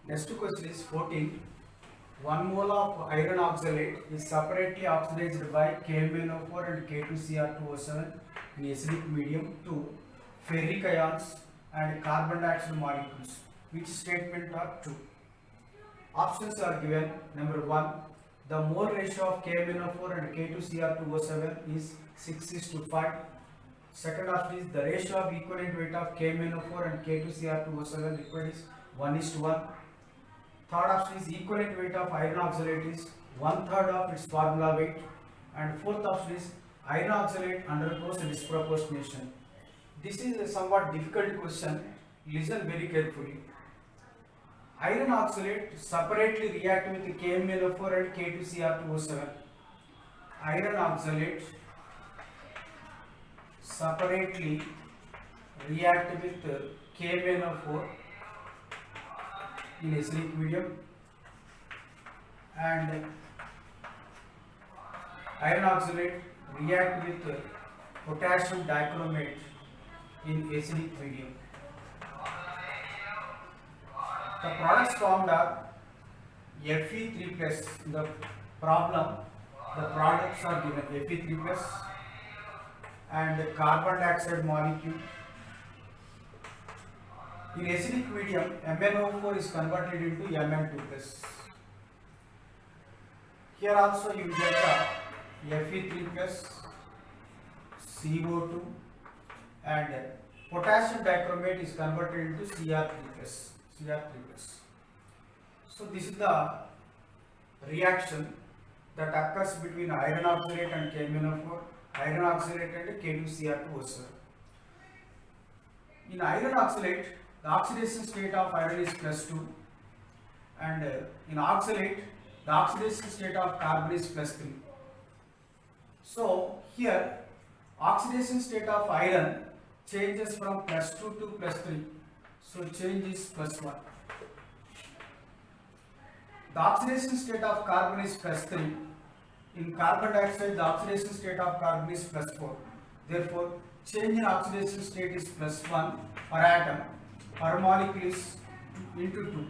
Next question is 14. 1 mole of iron oxalate is separately oxidized by KMnO4 and K2Cr2O7 in acidic medium to ferric ions and carbon dioxide molecules. Which statement are true? Options are given. Number 1. The mole ratio of KMnO4 and K2Cr2O7 is 6:5. Second option is the ratio of equivalent weight of KMnO4 and K2Cr2O7 liquid is 1:1. Third option is equivalent weight of iron oxalate is 1/3 of its formula weight. And fourth option is iron oxalate undergoes disproportionation. This is a somewhat difficult question. Listen very carefully. Iron oxalate separately react with KMnO4 and K2Cr2O7. Iron oxalate separately react with KMnO4 in acidic medium and iron oxalate react with potassium dichromate in acidic medium. The products formed are Fe3 plus. In the problem, the products are given Fe3 plus and carbon dioxide molecule. In acidic medium, MnO4 is converted into Mn2 plus. Here also you get the Fe3 plus, CO2 and potassium dichromate is converted into Cr3 plus. So this is the reaction that occurs between iron oxalate and KMnO4, iron oxalate and K2Cr2O7. In iron oxalate, the oxidation state of iron is +2 and in oxalate, the oxidation state of carbon is +3. So here, oxidation state of iron changes from +2 to +3. So change is +1. The oxidation state of carbon is +3. In carbon dioxide, the oxidation state of carbon is +4. Therefore, change in oxidation state is +1 per atom, per molecule is into 2.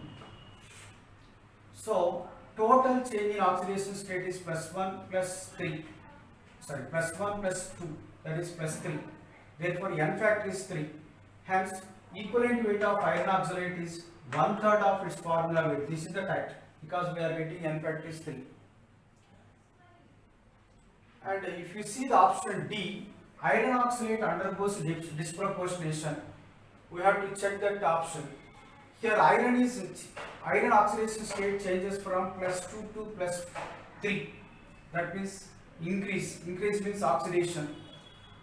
So, total change in oxidation state is +1 plus 3. Sorry, +1 plus 2, that is +3. Therefore, N factor is 3. Hence, equivalent weight of iron oxalate is 1/3 of its formula weight. This is the type because we are getting N factor is 3. And if you see the option D, iron oxalate undergoes disproportionation, we have to check that option. Here iron oxidation state changes from +2 to +3. That means increase. Increase means oxidation.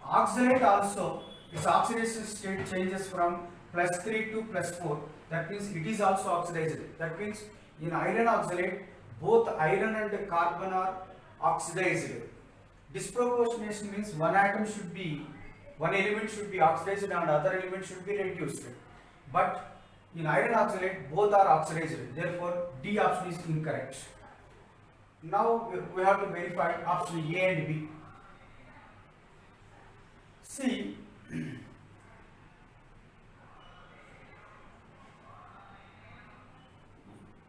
Oxalate also, its oxidation state changes from +3 to +4. That means it is also oxidized. That means in iron oxalate, both iron and carbon are oxidized. Disproportionation means one element should be oxidized and other element should be reduced. But in iron oxalate, both are oxidized. Therefore, D option is incorrect. Now we have to verify option A and B. See,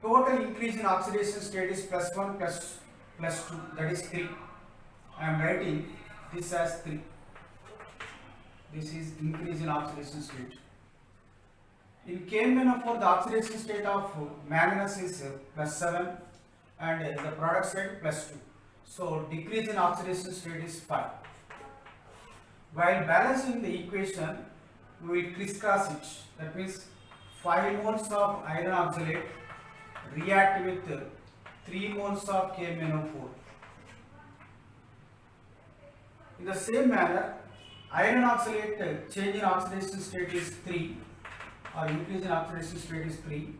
total increase in oxidation state is +1 plus 2, that is 3. I am writing this as 3. This is increase in oxidation state. In KMnO4, the oxidation state of manganese is +7 and the product side +2. So decrease in oxidation state is 5. While balancing the equation, we will crisscross it. That means 5 moles of iron oxalate react with 3 moles of KMnO4. In the same manner, iron oxalate change in oxidation state is 3 or increase in oxidation state is 3.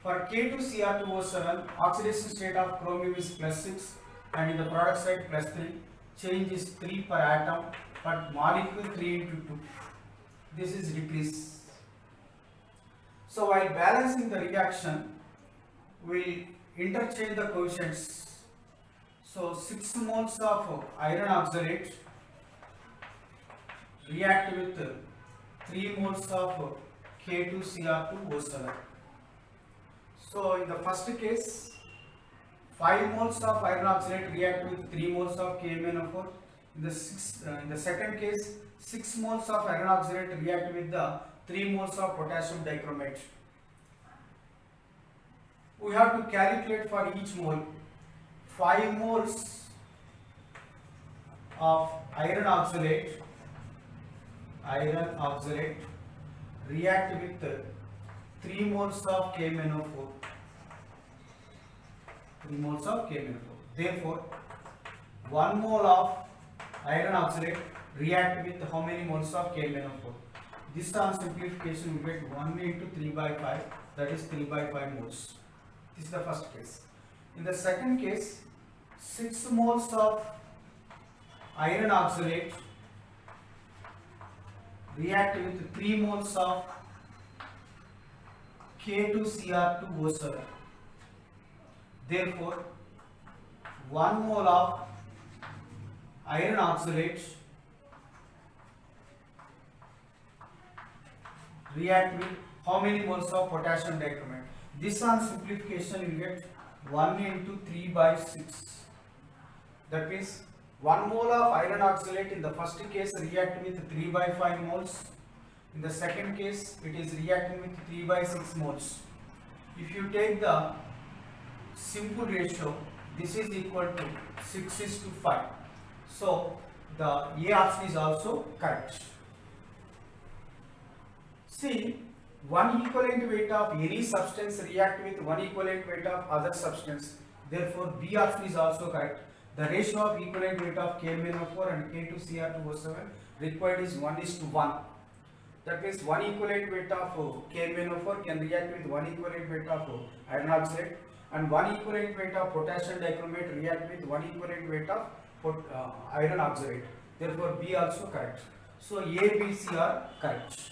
For K2Cr2O7, oxidation state of chromium is +6 and in the product side +3. Change is 3 per atom, but molecule 3 into 2. This is decrease. So while balancing the reaction, we will interchange the coefficients. So 6 moles of iron oxalate react with 3 moles of K2Cr2O7. So in the first case, 5 moles of iron oxalate react with 3 moles of KMnO4. In the second case, 6 moles of iron oxalate react with the 3 moles of potassium dichromate. We have to calculate for each mole 5 moles of iron oxalate react with 3 moles of KMnO4. 3 moles of KMnO4. Therefore, 1 mole of iron oxalate react with how many moles of KMnO4? This on simplification we get 1 into 3 by 5, that is 3 by 5 moles. This is the first case. In the second case, 6 moles of iron oxalate react with 3 moles of K2Cr2O7. Therefore, 1 mole of iron oxalate react with how many moles of potassium dichromate? This on simplification you get 1 into 3 by 6. That means 1 mole of iron oxalate in the first case react with 3 by 5 moles. In the second case, it is reacting with 3 by 6 moles. If you take the simple ratio, this is equal to 6:5. So the A option is also correct. See, one equivalent weight of any substance react with one equivalent weight of other substance. Therefore, B option is also correct. The ratio of equivalent weight of KMnO4 and K2Cr2O7 required is 1:1. That means one equivalent weight of KMnO4 can react with one equivalent weight of iron oxide, and one equivalent weight of potassium dichromate react with one equivalent weight of iron oxide. Therefore, B also correct. So A, B, C are correct.